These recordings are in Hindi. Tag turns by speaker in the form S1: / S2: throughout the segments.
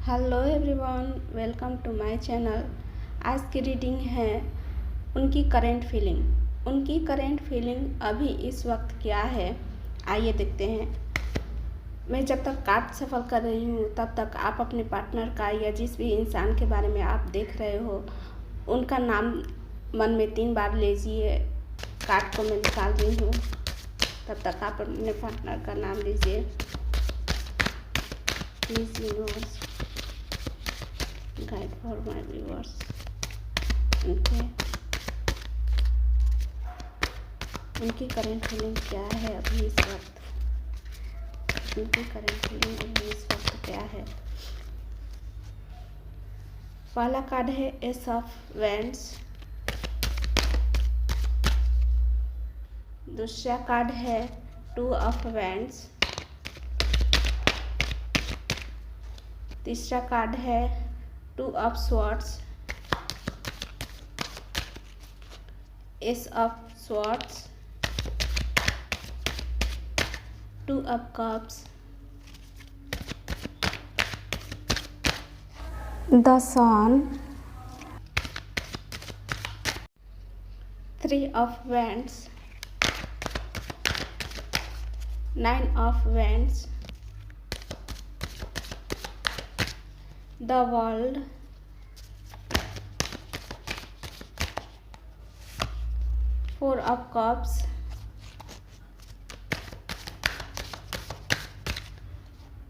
S1: Hello everyone, welcome to my channel. आज की रीडिंग है उनकी करेंट फीलिंग। उनकी करेंट फीलिंग अभी इस वक्त क्या है, आइए देखते हैं। मैं जब तक कार्ड सफल कर रही हूँ तब तक आप अपने पार्टनर का या जिस भी इंसान के बारे में आप देख रहे हो उनका नाम मन में 3 बार लीजिए। कार्ड को मैं निकाल रही हूँ, तब तक आप अपने पार्टनर का नाम लीजिए। Please universe guide for my viewers. उनकी करेंट फीलिंग क्या है अभी इस वक्त। उनकी करेंट फीलिंग अभी इस वक्त क्या है। पहला कार्ड है एस ऑफ वैंड्स। दूसरा कार्ड है 2 ऑफ वैंड्स। तीसरा कार्ड है 2 of swords, ace of swords, 2 of cups, the sun, 3 of wands, 9 of wands, the world, 4 of cups,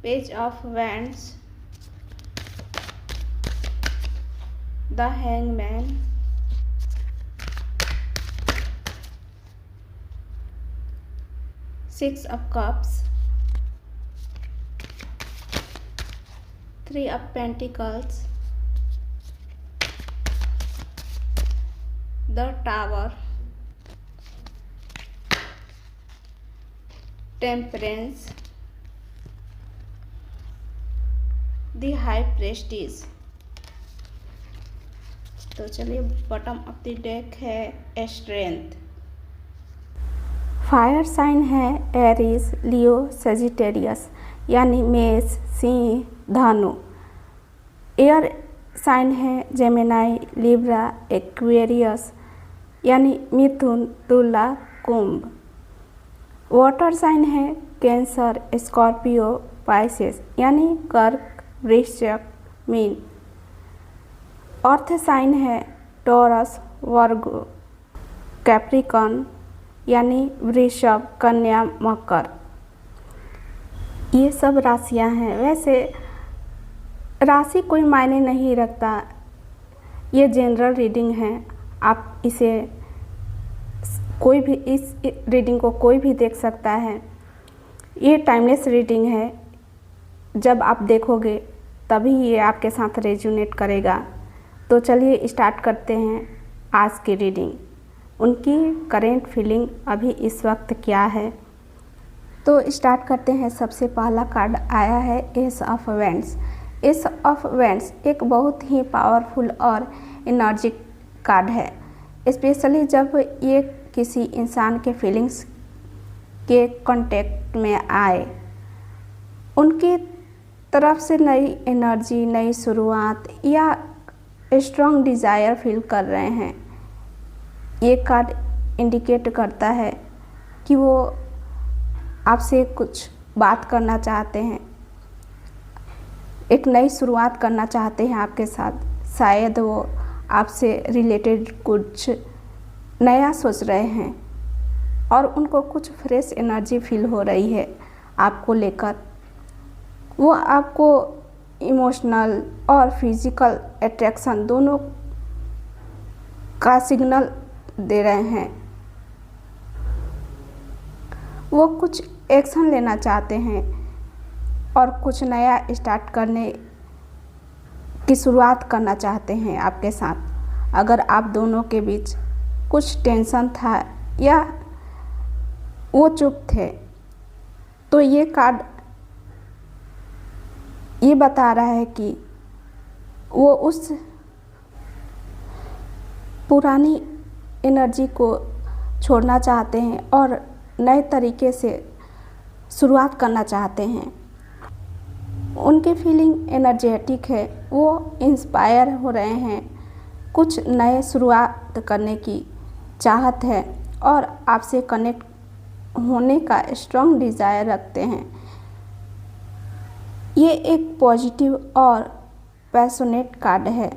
S1: page of wands, the hangman, 6 of cups, 3 of Pentacles, the Tower, Temperance, the High Priestess। तो चलिए, बॉटम ऑफ द डेक है स्ट्रेंथ। फायर साइन है एरीज, लियो, सजिटेरियस यानी मेष, सिंह, धनु। एयर साइन है जेमिनाई, लिब्रा, एक्वेरियस यानी मिथुन, तुला, कुंभ। वाटर साइन है कैंसर, स्कॉर्पियो, पाइसेस यानी कर्क, वृश्चिक, मीन। अर्थ साइन है टॉरस, वर्गो, कैप्रिकॉर्न यानी वृषभ, कन्या, मकर। ये सब राशियां हैं। वैसे राशि कोई मायने नहीं रखता, ये जनरल रीडिंग है। आप इसे कोई भी, इस रीडिंग को कोई भी देख सकता है। ये टाइमलेस रीडिंग है, जब आप देखोगे तभी ये आपके साथ रेजोनेट करेगा। तो चलिए स्टार्ट करते हैं आज की रीडिंग। उनकी करेंट फीलिंग अभी इस वक्त क्या है, तो स्टार्ट करते हैं। सबसे पहला कार्ड आया है ace of wands. S of wands एक बहुत ही पावरफुल और एनर्जिक कार्ड है, स्पेशली जब ये किसी इंसान के फीलिंग्स के कांटेक्ट में आए। उनकी तरफ से नई एनर्जी, नई शुरुआत या स्ट्रॉन्ग डिज़ायर फील कर रहे हैं। ये कार्ड इंडिकेट करता है कि वो आपसे कुछ बात करना चाहते हैं, एक नई शुरुआत करना चाहते हैं आपके साथ। शायद वो आपसे रिलेटेड कुछ नया सोच रहे हैं और उनको कुछ फ्रेश एनर्जी फील हो रही है आपको लेकर। वो आपको इमोशनल और फिजिकल अट्रैक्शन दोनों का सिग्नल दे रहे हैं। वो कुछ एक्शन लेना चाहते हैं और कुछ नया स्टार्ट करने की शुरुआत करना चाहते हैं आपके साथ। अगर आप दोनों के बीच कुछ टेंशन था या वो चुप थे, तो ये कार्ड ये बता रहा है कि वो उस पुरानी एनर्जी को छोड़ना चाहते हैं और नए तरीके से शुरुआत करना चाहते हैं। उनकी फीलिंग एनर्जेटिक है, वो इंस्पायर हो रहे हैं, कुछ नए शुरुआत करने की चाहत है और आपसे कनेक्ट होने का स्ट्रॉन्ग डिज़ायर रखते हैं। ये एक पॉजिटिव और पैशनेट कार्ड है।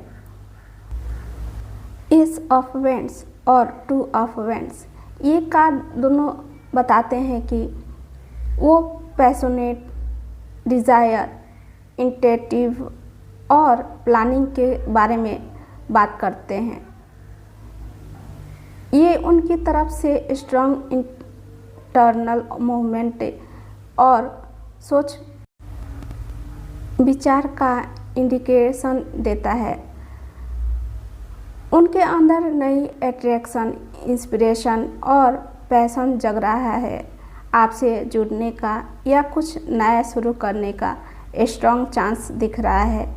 S1: एस ऑफ वेंड्स और टू ऑफ वेंड्स, ये कार्ड दोनों बताते हैं कि वो पैशनेट, डिज़ायर, इंटेटिव और प्लानिंग के बारे में बात करते हैं। ये उनकी तरफ से स्ट्रॉन्ग इंटरनल मूवमेंट और सोच विचार का इंडिकेशन देता है। उनके अंदर नई अट्रैक्शन, इंस्पिरेशन और पैशन जग रहा है। आपसे जुड़ने का या कुछ नया शुरू करने का स्ट्रॉन्ग चांस दिख रहा है।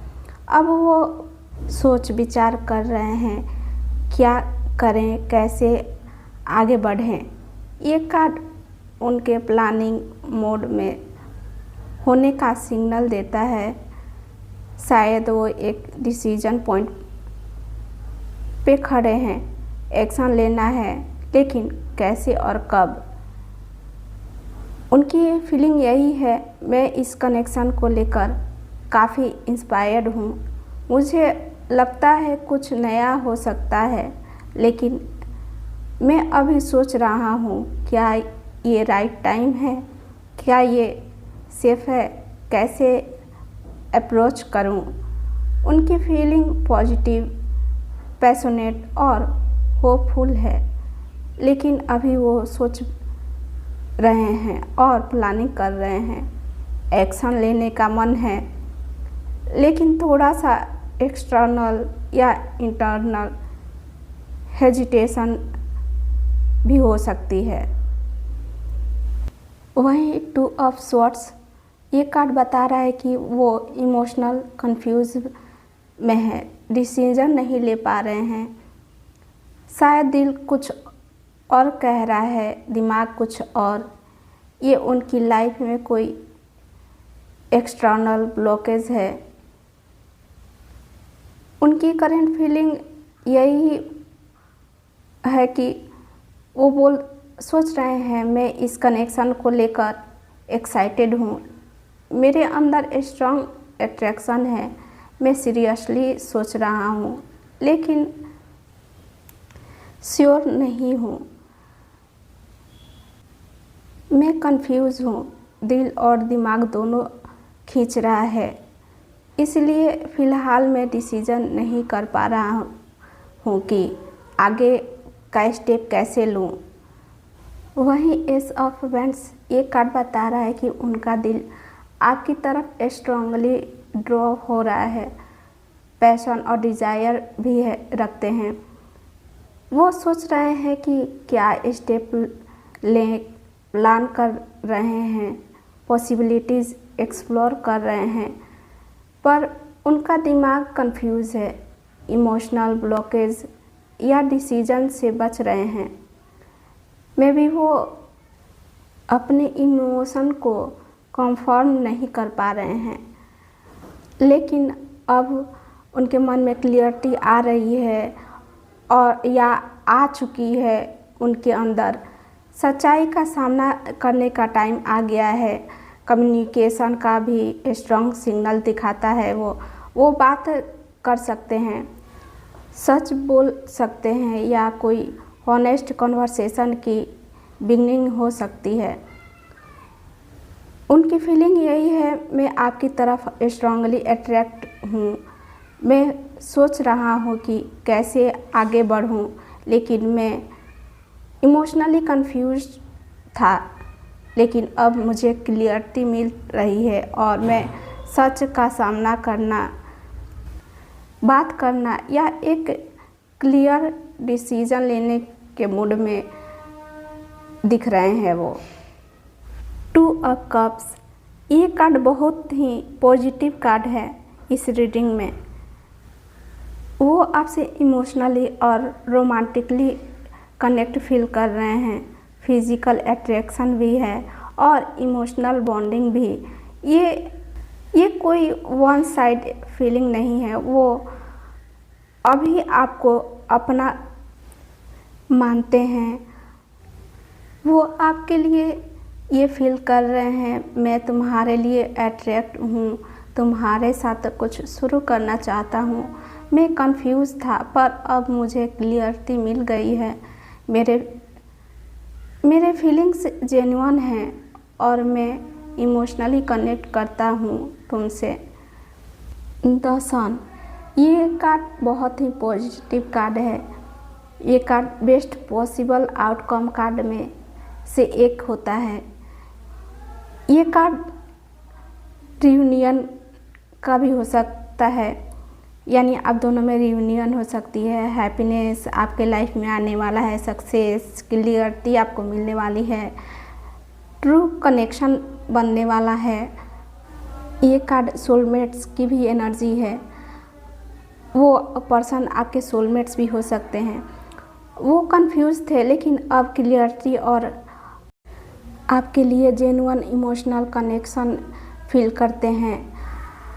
S1: अब वो सोच विचार कर रहे हैं, क्या करें, कैसे आगे बढ़ें। ये कार्ड उनके प्लानिंग मोड में होने का सिग्नल देता है। शायद वो एक डिसीजन पॉइंट पे खड़े हैं, एक्शन लेना है, लेकिन कैसे और कब। उनकी फीलिंग यही है, मैं इस कनेक्शन को लेकर काफ़ी इंस्पायर्ड हूँ। मुझे लगता है कुछ नया हो सकता है, लेकिन मैं अभी सोच रहा हूँ क्या ये राइट टाइम है, क्या ये सेफ है, कैसे अप्रोच करूँ। उनकी फीलिंग पॉजिटिव, पैशनेट और होपफुल है, लेकिन अभी वो सोच रहे हैं और प्लानिंग कर रहे हैं। एक्शन लेने का मन है, लेकिन थोड़ा सा एक्सटर्नल या इंटरनल हेजिटेशन भी हो सकती है। वहीं टू ऑफ स्वॉर्ड्स, ये कार्ड बता रहा है कि वो इमोशनल कंफ्यूज में है, डिसीजन नहीं ले पा रहे हैं। शायद दिल कुछ और कह रहा है, दिमाग कुछ और। ये उनकी लाइफ में कोई एक्सटर्नल ब्लॉकेज है। उनकी करंट फीलिंग यही है कि वो सोच रहे हैं, मैं इस कनेक्शन को लेकर एक्साइटेड हूँ, मेरे अंदर स्ट्रॉन्ग अट्रैक्शन है, मैं सीरियसली सोच रहा हूँ, लेकिन श्योर नहीं हूँ, मैं कंफ्यूज हूँ, दिल और दिमाग दोनों खींच रहा है, इसलिए फ़िलहाल मैं डिसीजन नहीं कर पा रहा हूँ कि आगे का स्टेप कैसे लूँ। वहीं एस ऑफ वेंड्स, ये कार्ड बता रहा है कि उनका दिल आपकी तरफ स्ट्रांगली ड्रॉ हो रहा है, पैशन और डिज़ायर भी है रखते हैं। वो सोच रहे हैं कि क्या स्टेप लें, प्लान कर रहे हैं, पॉसिबिलिटीज़ एक्सप्लोर कर रहे हैं, पर उनका दिमाग कंफ्यूज है, इमोशनल ब्लॉकेज या डिसीजन से बच रहे हैं। मे बी वो अपने इमोशन को कंफर्म नहीं कर पा रहे हैं, लेकिन अब उनके मन में क्लियरिटी आ रही है और या आ चुकी है। उनके अंदर सच्चाई का सामना करने का टाइम आ गया है। कम्युनिकेशन का भी स्ट्रॉन्ग सिग्नल दिखाता है। वो बात कर सकते हैं, सच बोल सकते हैं, या कोई हॉनेस्ट कन्वर्सेशन की बिगनिंग हो सकती है। उनकी फीलिंग यही है, मैं आपकी तरफ स्ट्रांगली अट्रैक्ट हूँ, मैं सोच रहा हूँ कि कैसे आगे बढ़ूँ, लेकिन मैं इमोशनली कंफ्यूज था, लेकिन अब मुझे क्लियरिटी मिल रही है और मैं सच का सामना करना, बात करना या एक क्लियर डिसीजन लेने के मूड में दिख रहे हैं वो। टू ऑफ कप्स, ये कार्ड बहुत ही पॉजिटिव कार्ड है इस रीडिंग में। वो आपसे इमोशनली और रोमांटिकली कनेक्ट फील कर रहे हैं, फिजिकल अट्रैक्शन भी है और इमोशनल बॉन्डिंग भी। ये ये कोई वन साइड फीलिंग नहीं है, वो अभी आपको अपना मानते हैं, वो आपके लिए ये फील कर रहे हैं मैं तुम्हारे लिए अट्रैक्ट हूँ, तुम्हारे साथ कुछ शुरू करना चाहता हूँ। मैं कंफ्यूज था पर अब मुझे क्लियरिटी मिल गई है। मेरे फीलिंग्स जेन्युइन हैं और मैं इमोशनली कनेक्ट करता हूँ तुमसे। द सन, ये कार्ड बहुत ही पॉजिटिव कार्ड है। ये card best possible outcome card में से एक होता है। ये कार्ड रियूनियन का भी हो सकता है, यानी आप दोनों में रियूनियन हो सकती है। हैप्पीनेस आपके लाइफ में आने वाला है, सक्सेस, क्लियरिटी आपको मिलने वाली है, ट्रू कनेक्शन बनने वाला है। ये कार्ड सोलमेट्स की भी एनर्जी है। वो पर्सन आपके सोलमेट्स भी हो सकते हैं। वो कंफ्यूज थे लेकिन अब क्लियरिटी और आपके लिए जेन्युइन इमोशनल कनेक्शन फील करते हैं।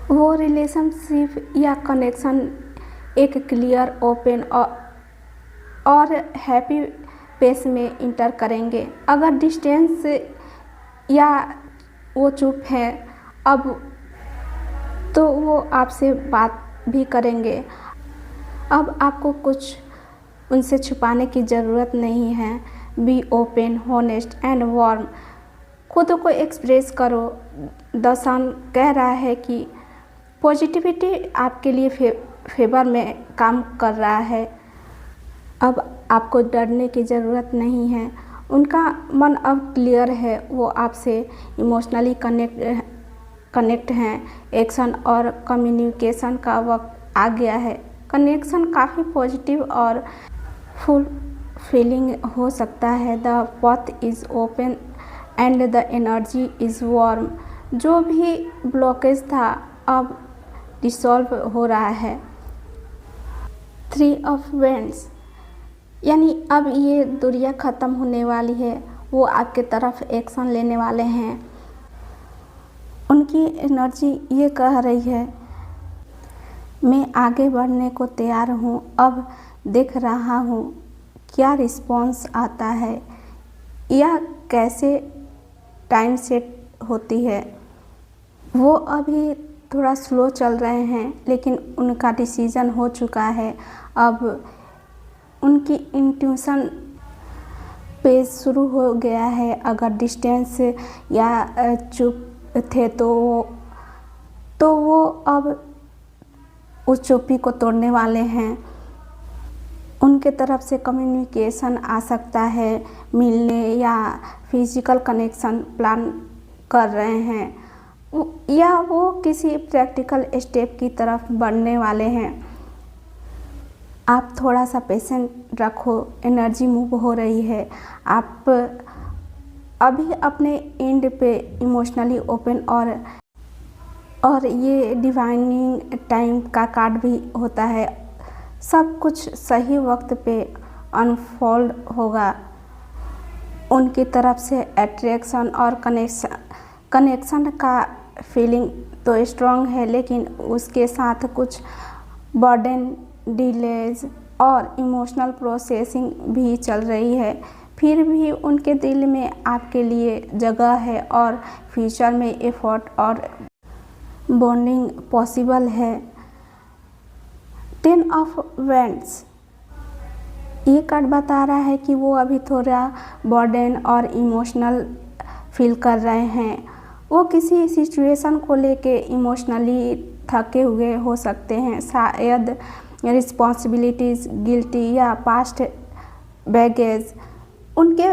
S1: वो रिलेशनशिप या कनेक्शन एक क्लियर, ओपन और हैप्पी पेस में इंटर करेंगे। अगर डिस्टेंस या वो चुप है अब, तो वो आपसे बात भी करेंगे। अब आपको कुछ उनसे छुपाने की ज़रूरत नहीं है। Be open, honest and warm. खुद को एक्सप्रेस करो। द सन कह रहा है कि पॉजिटिविटी आपके लिए फेवर में काम कर रहा है। अब आपको डरने की ज़रूरत नहीं है। उनका मन अब क्लियर है। वो आपसे इमोशनली कनेक्ट हैं। एक्शन और कम्युनिकेशन का वक्त आ गया है। कनेक्शन काफ़ी पॉजिटिव और फुल फीलिंग हो सकता है। The path is open and the energy is warm. जो भी ब्लॉकेज था अब डिसॉल्व हो रहा है। 3 ऑफ वेंड्स, यानी अब ये दुनिया ख़त्म होने वाली है। वो आपके तरफ एक्शन लेने वाले हैं। उनकी एनर्जी ये कह रही है मैं आगे बढ़ने को तैयार हूँ। अब देख रहा हूँ क्या रिस्पॉन्स आता है या कैसे टाइम सेट होती है। वो अभी थोड़ा स्लो चल रहे हैं लेकिन उनका डिसीजन हो चुका है। अब उनकी इंट्यूशन पेज शुरू हो गया है। अगर डिस्टेंस या चुप थे तो वो अब उस चुप्पी को तोड़ने वाले हैं। उनके तरफ से कम्युनिकेशन आ सकता है, मिलने या फिजिकल कनेक्शन प्लान कर रहे हैं, या वो किसी प्रैक्टिकल स्टेप की तरफ बढ़ने वाले हैं। आप थोड़ा सा पेशेंट रखो। एनर्जी मूव हो रही है। आप अभी अपने एंड पे इमोशनली ओपन और ये डिवाइनिंग टाइम का कार्ड भी होता है। सब कुछ सही वक्त पे अनफोल्ड होगा। उनकी तरफ से अट्रैक्शन और कनेक्शन का फीलिंग तो स्ट्रॉन्ग है लेकिन उसके साथ कुछ बर्डन, डिलेज और इमोशनल प्रोसेसिंग भी चल रही है। फिर भी उनके दिल में आपके लिए जगह है और फ्यूचर में एफर्ट और बॉन्डिंग पॉसिबल है। 10 ऑफ वेंड्स, ये कार्ड बता रहा है कि वो अभी थोड़ा बर्डन और इमोशनल फील कर रहे हैं। वो किसी सिचुएशन को लेके इमोशनली थके हुए हो सकते हैं। शायद रिस्पॉन्सिबिलिटीज़, गिल्टी या पास्ट बैगेज उनके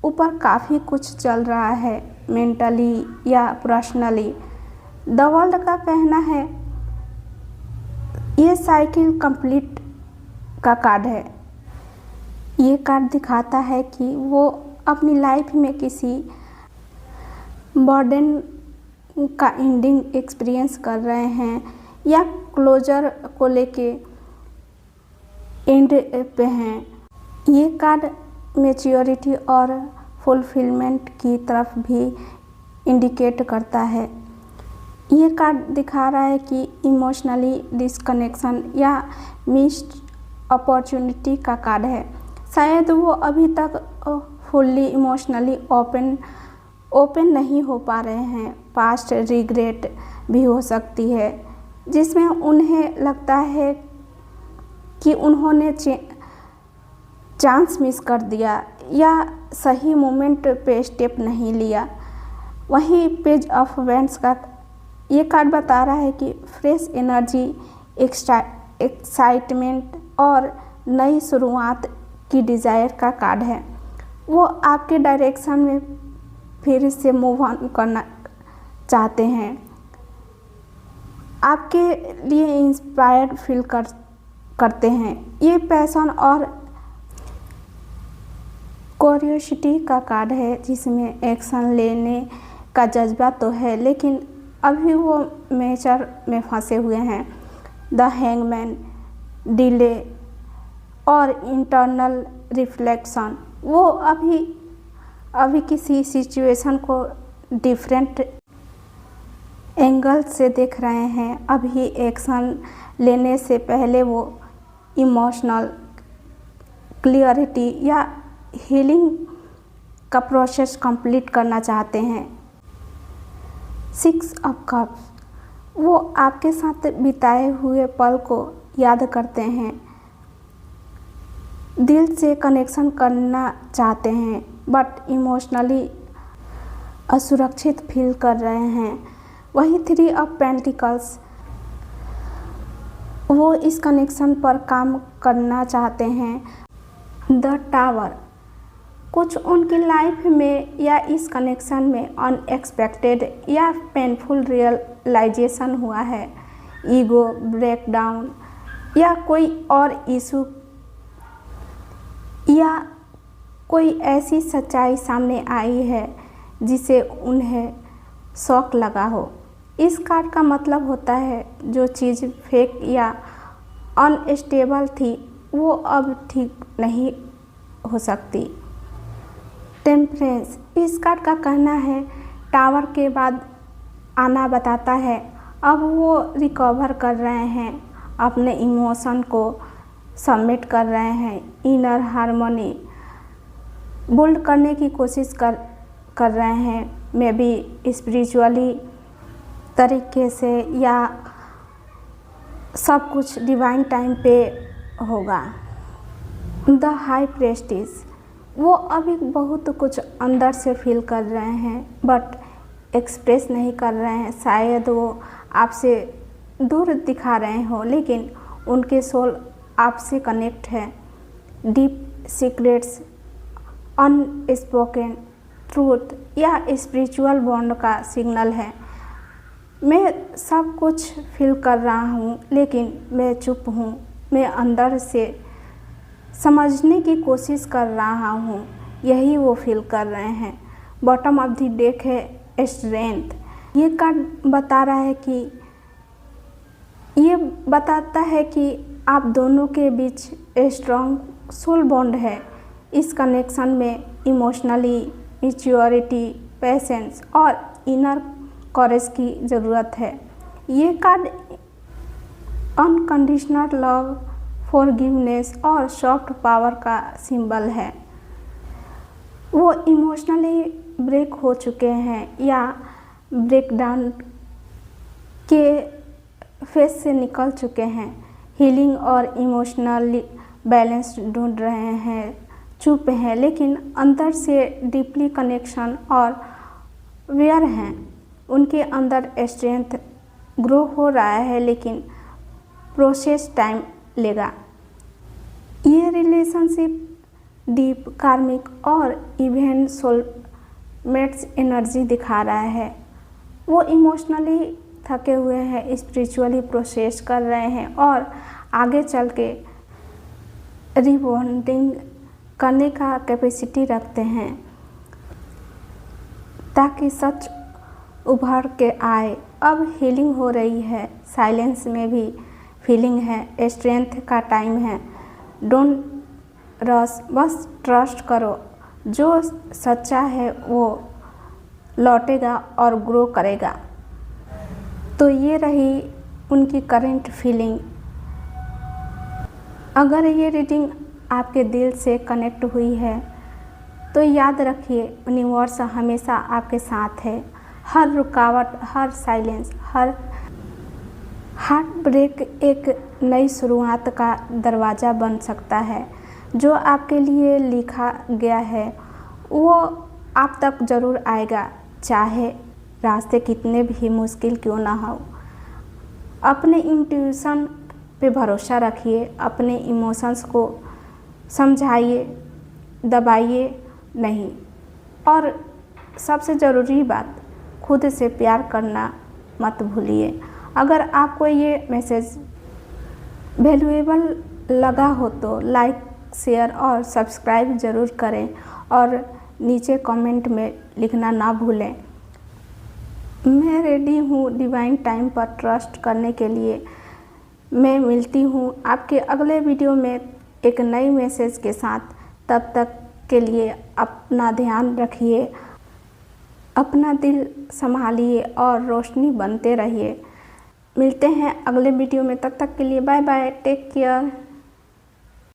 S1: ऊपर काफ़ी कुछ चल रहा है, मेंटली या पर्सनली। द वर्ल्ड का कहना है ये साइकिल कंप्लीट का कार्ड है। ये कार्ड दिखाता है कि वो अपनी लाइफ में किसी बर्डन का एंडिंग एक्सपीरियंस कर रहे हैं या क्लोजर को लेके एंड पे हैं। ये कार्ड मैच्योरिटी और फुलफिलमेंट की तरफ भी इंडिकेट करता है। ये कार्ड दिखा रहा है कि इमोशनली डिस्कनेक्शन या मिस्ड अपॉर्चुनिटी का कार्ड है। शायद वो अभी तक फुल्ली इमोशनली ओपन नहीं हो पा रहे हैं। पास्ट रिग्रेट भी हो सकती है जिसमें उन्हें लगता है कि उन्होंने चांस मिस कर दिया या सही मोमेंट पे स्टेप नहीं लिया। वहीं पेज ऑफ वेंट्स का ये कार्ड बता रहा है कि फ्रेश एनर्जी, एक्साइटमेंट और नई शुरुआत की डिज़ायर का कार्ड है। वो आपके डायरेक्शन में फिर से मूव ऑन करना चाहते हैं, आपके लिए इंस्पायर्ड फील करते हैं। ये पैशन और क्यूरियोसिटी का कार्ड है जिसमें एक्शन लेने का जज्बा तो है लेकिन अभी वो नेचर में फंसे हुए हैं। द हैंगमैन, डिले और इंटरनल रिफ्लेक्शन, वो अभी किसी सिचुएशन को डिफरेंट एंगल से देख रहे हैं। अभी एक्शन लेने से पहले वो इमोशनल क्लियरिटी या हीलिंग का प्रोसेस कंप्लीट करना चाहते हैं। 6 ऑफ कप्स, वो आपके साथ बिताए हुए पल को याद करते हैं, दिल से कनेक्शन करना चाहते हैं बट इमोशनली असुरक्षित फील कर रहे हैं। वही 3 ऑफ पेंटिकल्स, वो इस कनेक्शन पर काम करना चाहते हैं। द टावर, कुछ उनकी लाइफ में या इस कनेक्शन में अनएक्सपेक्टेड या पेनफुल रियलाइजेशन हुआ है। ईगो ब्रेकडाउन या कोई और इशू या कोई ऐसी सच्चाई सामने आई है जिसे उन्हें शॉक लगा हो। इस कार्ड का मतलब होता है जो चीज़ फेक या अनस्टेबल थी वो अब ठीक नहीं हो सकती। टेम्परेंस, इस कार्ड का कहना है टावर के बाद आना बताता है अब वो रिकवर कर रहे हैं, अपने इमोशन को सबमिट कर रहे हैं, इनर हार्मनी बिल्ड करने की कोशिश कर रहे हैं, मे बी स्पिरिचुअली तरीके से या सब कुछ डिवाइन टाइम पे होगा। द हाई प्रेस्टिज, वो अभी बहुत कुछ अंदर से फील कर रहे हैं बट एक्सप्रेस नहीं कर रहे हैं। शायद वो आपसे दूर दिखा रहे हो लेकिन उनके सोल आपसे कनेक्ट है। डीप सीक्रेट्स, अनस्पोकन ट्रूथ या स्पिरिचुअल बॉन्ड का सिग्नल है। मैं सब कुछ फील कर रहा हूँ लेकिन मैं चुप हूँ, मैं अंदर से समझने की कोशिश कर रहा हूँ, यही वो फील कर रहे हैं। बॉटम ऑफ द डेक है स्ट्रेंथ। ये कार्ड बता रहा है कि ये बताता है कि आप दोनों के बीच स्ट्रॉन्ग सोल बॉन्ड है। इस कनेक्शन में इमोशनली मैच्योरिटी, पेशेंस और इनर करेज की ज़रूरत है। ये कार्ड अनकंडीशनल लव, फॉरगिवनेस और सॉफ्ट पावर का सिंबल है। वो इमोशनली ब्रेक हो चुके हैं या ब्रेकडाउन के फेस से निकल चुके हैं। हीलिंग और इमोशनली बैलेंस ढूंढ रहे हैं, चुप हैं लेकिन अंदर से डीपली कनेक्शन और वेयर हैं। उनके अंदर स्ट्रेंथ ग्रो हो रहा है लेकिन प्रोसेस टाइम लेगा। ये रिलेशनशिप डीप, कार्मिक और इवेंट सोलमेट्स एनर्जी दिखा रहा है। वो इमोशनली थके हुए हैं, स्पिरिचुअली प्रोसेस कर रहे हैं और आगे चल के रिबॉन्डिंग करने का कैपेसिटी रखते हैं ताकि सच उभर के आए। अब हीलिंग हो रही है, साइलेंस में भी फीलिंग है, स्ट्रेंथ का टाइम है। डोंट रश, बस ट्रस्ट करो, जो सच्चा है वो लौटेगा और ग्रो करेगा। तो ये रही उनकी करंट फीलिंग। अगर ये रीडिंग आपके दिल से कनेक्ट हुई है तो याद रखिए, यूनिवर्स हमेशा आपके साथ है। हर रुकावट, हर साइलेंस, हर हार्ट ब्रेक एक नई शुरुआत का दरवाज़ा बन सकता है। जो आपके लिए लिखा गया है वो आप तक ज़रूर आएगा, चाहे रास्ते कितने भी मुश्किल क्यों ना हो। अपने इंट्यूशन पे भरोसा रखिए, अपने इमोशंस को समझाइए, दबाइए नहीं। और सबसे ज़रूरी बात, खुद से प्यार करना मत भूलिए। अगर आपको ये मैसेज वैल्यूएबल लगा हो तो लाइक, शेयर और सब्सक्राइब ज़रूर करें और नीचे कमेंट में लिखना ना भूलें। मैं रेडी हूँ डिवाइन टाइम पर ट्रस्ट करने के लिए। मैं मिलती हूँ आपके अगले वीडियो में एक नई मैसेज के साथ। तब तक के लिए अपना ध्यान रखिए, अपना दिल संभालिए और रोशनी बनते रहिए। मिलते हैं अगले वीडियो में, तब तक के लिए बाय बाय, टेक केयर।